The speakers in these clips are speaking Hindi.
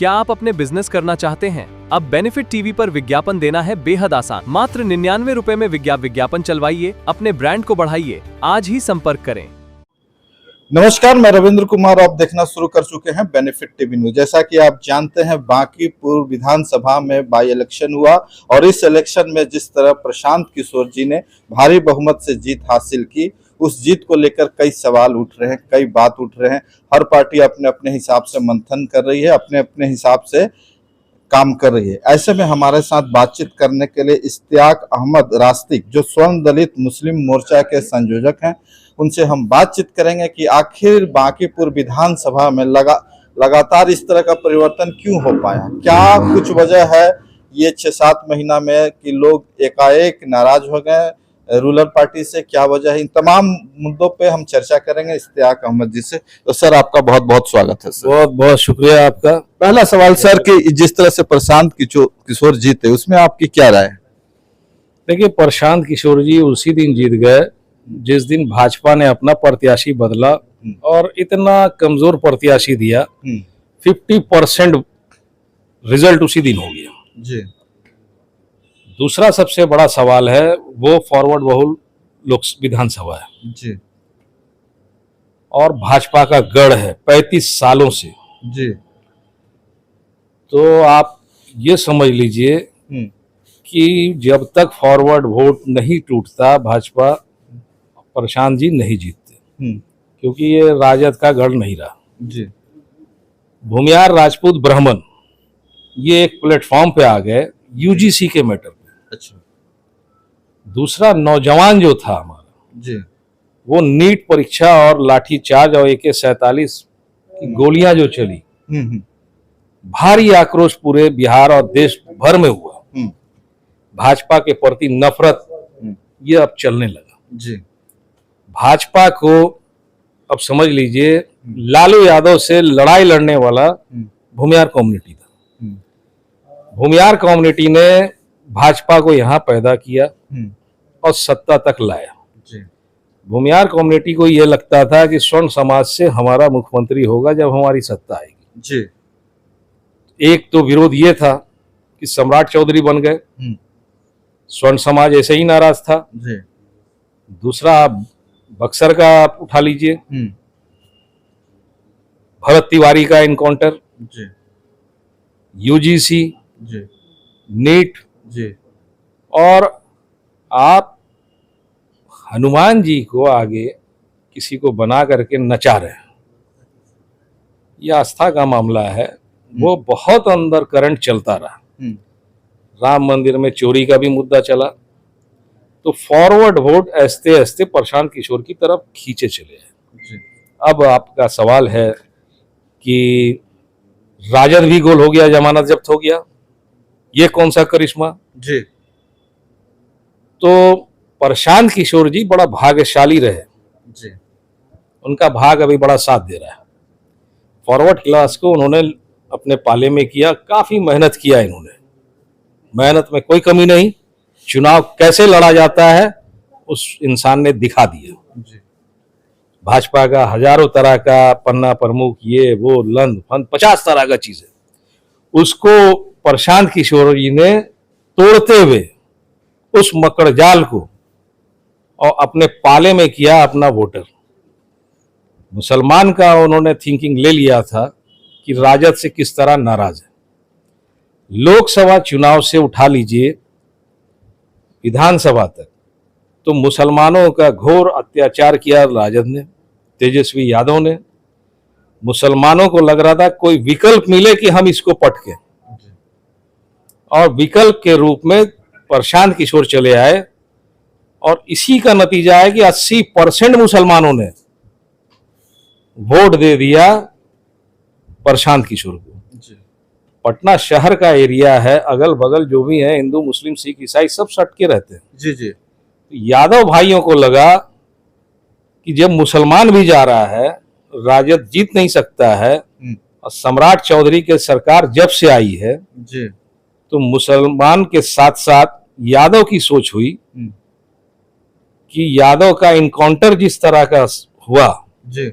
क्या आप अपने बिजनेस करना चाहते हैं? अब बेनिफिट टीवी पर विज्ञापन देना है बेहद आसान। मात्र 99 रुपए में विज्ञापन चलवाइए, अपने ब्रांड को बढ़ाइए। आज ही संपर्क करें। नमस्कार, मैं रविंद्र कुमार। आप देखना शुरू कर चुके हैं बेनिफिट टीवी न्यूज। जैसा कि आप जानते हैं, बांकीपुर विधानसभा में बाई इलेक्शन हुआ और इस इलेक्शन में जिस तरह प्रशांत किशोर जी ने भारी बहुमत से जीत हासिल की, उस जीत को लेकर कई सवाल उठ रहे हैं, कई बात उठ रहे हैं। हर पार्टी अपने अपने हिसाब से मंथन कर रही है, अपने अपने हिसाब से काम कर रही है। ऐसे में हमारे साथ बातचीत करने के लिए इश्तियाक अहमद रास्तिक, जो स्वर्ण दलित मुस्लिम मोर्चा के संयोजक हैं, उनसे हम बातचीत करेंगे कि आखिर बांकीपुर विधानसभा में लगातार इस तरह का परिवर्तन क्यों हो पाया। क्या कुछ वजह है ये 6-7 महीना में कि लोग एकाएक नाराज हो गए रूलर पार्टी से? क्या वजह है? इन तमाम मुद्दों पे हम चर्चा करेंगे इश्तियाक अहमद जी से। तो सर, आपका बहुत बहुत स्वागत है। सर, बहुत बहुत शुक्रिया आपका। पहला सवाल सर, कि जिस तरह से प्रशांत किशोर जीते, उसमें आपकी क्या राय है? देखिए, प्रशांत किशोर जी उसी दिन जीत गए जिस दिन भाजपा ने अपना प्रत्याशी बदला और इतना कमजोर प्रत्याशी दिया। 50% रिजल्ट उसी दिन हो गया जी। दूसरा सबसे बड़ा सवाल है वो फॉरवर्ड बहुल लोक विधानसभा है जी। और भाजपा का गढ़ है 35 सालों से जी। तो आप ये समझ लीजिए कि जब तक फॉरवर्ड वोट नहीं टूटता, भाजपा प्रशांत जी नहीं जीतते, क्योंकि ये राजद का गढ़ नहीं रहा जी। भूमियार राजपूत ब्राह्मण ये एक प्लेटफॉर्म पे आ गए यूजीसी के मैटर पे। अच्छा। दूसरा, नौजवान जो था हमारा जी, वो नीट परीक्षा और लाठीचार्ज और AK-47 की गोलियां जो चली, भारी आक्रोश पूरे बिहार और देश भर में हुआ। भाजपा के प्रति नफरत ये अब चलने लगा जी। भाजपा को अब समझ लीजिए लालू यादव से लड़ाई लड़ने वाला भूमियार कम्युनिटी था। भूमियार कम्युनिटी ने भाजपा को यहाँ पैदा किया और सत्ता तक लाया। भूमियार कम्युनिटी को यह लगता था कि स्वर्ण समाज से हमारा मुख्यमंत्री होगा जब हमारी सत्ता आएगी जी। एक तो विरोध ये था कि सम्राट चौधरी बन गए, स्वर्ण समाज ऐसे ही नाराज था जी। दूसरा, आप बक्सर का आप उठा लीजिए, भरत तिवारी का इनकाउंटर, यूजीसी, नीट जी। और आप हनुमान जी को आगे किसी को बना करके नचा रहे हैं। यह आस्था का मामला है, वो बहुत अंदर करंट चलता रहा। राम मंदिर में चोरी का भी मुद्दा चला, तो फॉरवर्ड वोट ऐसे ऐसे प्रशांत किशोर की तरफ खींचे चले हैं। अब आपका सवाल है कि राजद भी गोल हो गया, जमानत जब्त हो गया, ये कौन सा करिश्मा जी। तो प्रशांत किशोर जी बड़ा भाग्यशाली रहे जी। उनका भाग अभी बड़ा साथ दे रहा है। फॉरवर्ड क्लास को उन्होंने अपने पाले में किया, काफी मेहनत किया इन्होंने, मेहनत में कोई कमी नहीं। चुनाव कैसे लड़ा जाता है उस इंसान ने दिखा दिया। भाजपा का हजारों तरह का पन्ना प्रमुख, ये वो लंद फंद 50 तरह का चीज है, उसको प्रशांत किशोर जी ने तोड़ते हुए उस मकड़ जाल को और अपने पाले में किया अपना वोटर। मुसलमान का उन्होंने थिंकिंग ले लिया था कि राजद से किस तरह नाराज है। लोकसभा चुनाव से उठा लीजिए विधानसभा तक, तो मुसलमानों का घोर अत्याचार किया राजद ने, तेजस्वी यादव ने। मुसलमानों को लग रहा था कोई विकल्प मिले कि हम इसको पटके, और विकल्प के रूप में प्रशांत किशोर चले आए और इसी का नतीजा है कि 80% मुसलमानों ने वोट दे दिया प्रशांत किशोर को। पटना शहर का एरिया है, अगल बगल जो भी है हिंदू मुस्लिम सिख ईसाई सब सटके रहते हैं। जी। जी। यादव भाइयों को लगा कि जब मुसलमान भी जा रहा है, राजद जीत नहीं सकता है, और सम्राट चौधरी के सरकार जब से आई है जी, तो मुसलमान के साथ साथ यादव की सोच हुई कि यादव का इनकाउंटर जिस तरह का हुआ जी,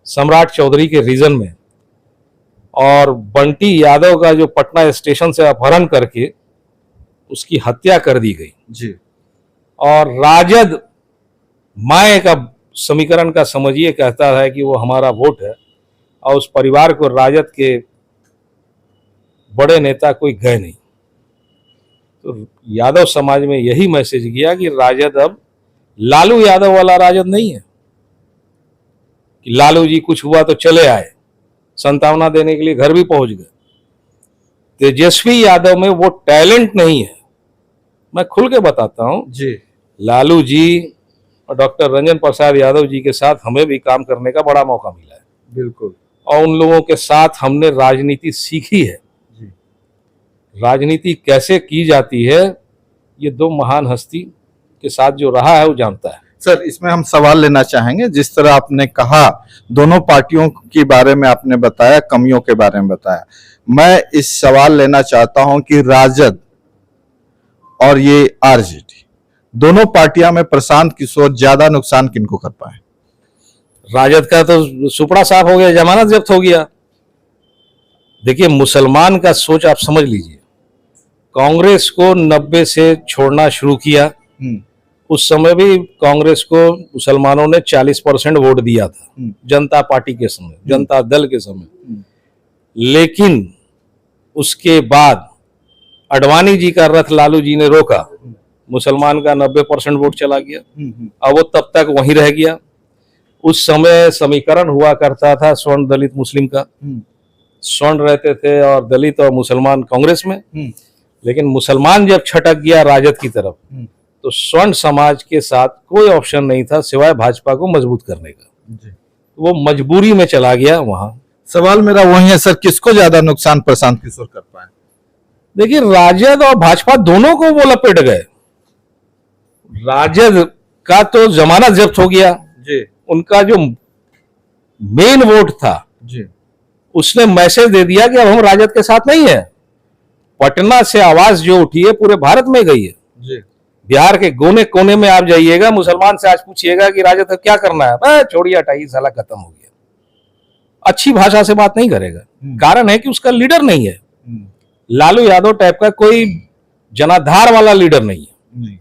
सम्राट चौधरी के रीजन में, और बंटी यादव का जो पटना स्टेशन से अपहरण करके उसकी हत्या कर दी गई। जी। और राजद माए का समीकरण का समझिए कहता है कि वो हमारा वोट है, और उस परिवार को राजद के बड़े नेता कोई गए नहीं। तो यादव समाज में यही मैसेज गया कि राजद अब लालू यादव वाला राजद नहीं है कि लालू जी कुछ हुआ तो चले आए, संतावना देने के लिए घर भी पहुंच गए। तेजस्वी यादव में वो टैलेंट नहीं है। मैं खुल के बताता हूं जी। लालू जी और डॉक्टर रंजन प्रसाद यादव जी के साथ हमें भी काम करने का बड़ा मौका मिला है। बिल्कुल। और उन लोगों के साथ हमने राजनीति सीखी है। जी। राजनीति कैसे की जाती है ये दो महान हस्ती के साथ जो रहा है वो जानता है। सर, इसमें हम सवाल लेना चाहेंगे। जिस तरह आपने कहा, दोनों पार्टियों के बारे में आपने बताया, कमियों के बारे में बताया, मैं इस सवाल लेना चाहता हूं कि राजद और ये आरजेडी दोनों पार्टियां में प्रशांत किशोर ज्यादा नुकसान किनको कर पाए? राजद का तो सुपड़ा साफ हो गया, जमानत जब्त हो गया। देखिए, मुसलमान का सोच आप समझ लीजिए। कांग्रेस को 90 से छोड़ना शुरू किया। उस समय भी कांग्रेस को मुसलमानों ने 40% वोट दिया था, जनता पार्टी के समय, जनता दल के समय। लेकिन उसके बाद अडवाणी जी का रथ लालू जी ने रोका, मुसलमान का 90% वोट चला गया। अब वो तब तक वहीं रह गया। उस समय समीकरण हुआ करता था स्वर्ण दलित मुस्लिम का, स्वर्ण रहते थे और दलित और मुसलमान कांग्रेस में। लेकिन मुसलमान जब छटक गया राजद की तरफ, तो स्वर्ण समाज के साथ कोई ऑप्शन नहीं था सिवाय भाजपा को मजबूत करने का। वो मजबूरी में चला गया वहां। सवाल मेरा वही है सर, किसको ज्यादा नुकसान प्रशांत किशोर कर पाए? देखिए, राजद और भाजपा दोनों को वो लपेट गए। राजद का तो जमानत जब्त हो गया जी। उनका जो मेन वोट था जी। उसने मैसेज दे दिया कि अब हम राजद के साथ नहीं है। पटना से आवाज जो उठी है पूरे भारत में गई है। जी। बिहार के कोने कोने में आप जाइएगा, मुसलमान से आज पूछिएगा कि राजद को क्या करना है, छोड़िए हटाइए, साला खत्म हो गया। अच्छी भाषा से बात नहीं करेगा। कारण है कि उसका लीडर नहीं है। लालू यादव टाइप का कोई जनाधार वाला लीडर नहीं है।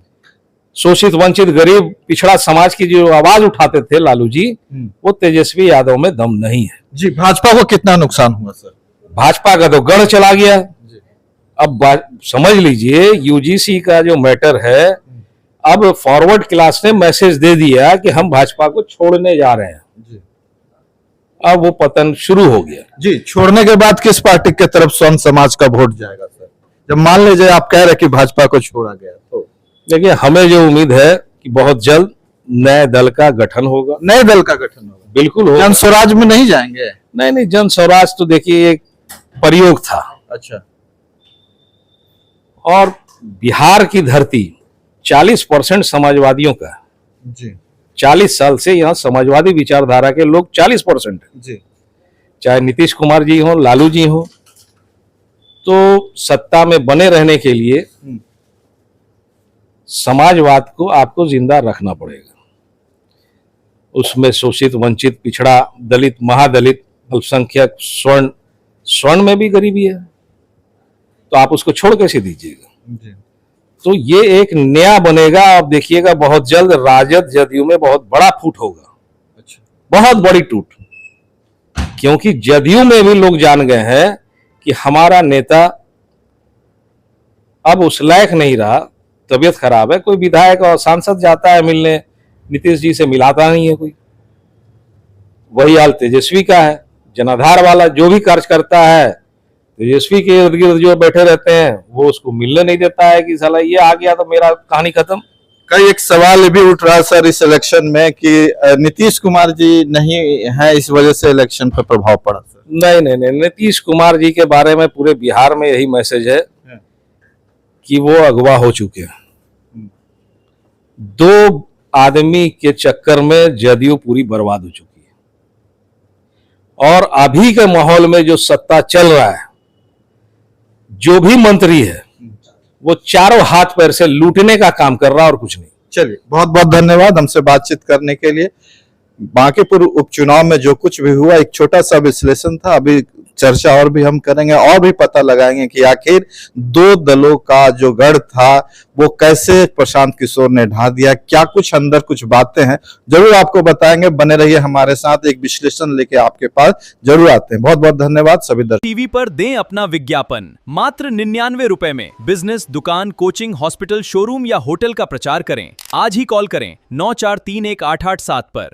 शोषित, वंचित, गरीब, पिछड़ा समाज की जो आवाज उठाते थे लालू जी, वो तेजस्वी यादव में दम नहीं है। जी। भाजपा को कितना नुकसान हुआ सर? भाजपा का तो गढ़ चला गया। अब समझ लीजिए, यूजीसी का जो मैटर है, अब फॉरवर्ड क्लास ने मैसेज दे दिया कि हम भाजपा को छोड़ने जा रहे हैं। अब वो पतन शुरू हो गया। जी। छोड़ने के बाद किस पार्टी के तरफ स्वर्ण समाज का वोट जाएगा सर, जब मान लीजिए आप कह रहे कि भाजपा को छोड़ा गया? तो देखिए, हमें जो उम्मीद है कि बहुत जल्द नए दल का गठन होगा। नए दल का गठन होगा? बिल्कुल होगा। जन स्वराज में नहीं जाएंगे? नहीं, जन स्वराज तो देखिए एक प्रयोग था। अच्छा। और बिहार की धरती 40% समाजवादियों का। जी। 40 साल से यहाँ समाजवादी विचारधारा के लोग 40% है। जी। चाहे नीतीश कुमार जी हो, लालू जी हो, तो सत्ता में बने रहने के लिए समाजवाद को आपको जिंदा रखना पड़ेगा। उसमें शोषित, वंचित, पिछड़ा, दलित, महादलित, अल्पसंख्यक, स्वर्ण में भी गरीबी है, तो आप उसको छोड़ कैसे दीजिएगा? तो ये एक नया बनेगा। आप देखिएगा बहुत जल्द राजद जदयू में बहुत बड़ा फूट होगा। अच्छा। बहुत बड़ी टूट। क्योंकि जदयू में भी लोग जान गए हैं कि हमारा नेता अब उस लायक नहीं रहा, तबीयत खराब है। कोई विधायक और सांसद जाता है मिलने, नीतीश जी से मिलाता नहीं है कोई। वही हाल तेजस्वी का है। जनाधार वाला जो भी कार्य करता है, तेजस्वी के इर्द गिर्द जो बैठे रहते हैं, वो उसको मिलने नहीं देता है कि साला ये आ गया तो मेरा कहानी खत्म। कई एक सवाल भी उठ रहा है सर इस इलेक्शन में कि नीतीश कुमार जी नहीं है, इस वजह से इलेक्शन पर प्रभाव पड़ा सर? नहीं, नीतीश कुमार जी के बारे में पूरे बिहार में यही मैसेज है कि वो अगवा हो चुके हैं। 2 आदमी के चक्कर में जदयू पूरी बर्बाद हो चुकी है। और अभी के माहौल में जो सत्ता चल रहा है, जो भी मंत्री है, वो चारों हाथ पैर से लूटने का काम कर रहा और कुछ नहीं। चलिए, बहुत बहुत धन्यवाद हमसे बातचीत करने के लिए। बांकीपुर उपचुनाव में जो कुछ भी हुआ एक छोटा सा विश्लेषण था। अभी चर्चा और भी हम करेंगे और भी पता लगाएंगे कि आखिर दो दलों का जो गढ़ था वो कैसे प्रशांत किशोर ने ढा दिया, क्या कुछ अंदर कुछ बातें हैं, जरूर आपको बताएंगे। बने रहिए हमारे साथ, एक विश्लेषण लेके आपके पास जरूर आते हैं। बहुत बहुत धन्यवाद सभी दर्शकों। टीवी पर दें अपना विज्ञापन मात्र 99 रुपए में। बिजनेस, दुकान, कोचिंग, हॉस्पिटल, शोरूम या होटल का प्रचार करें। आज ही कॉल करें 94318887 पर।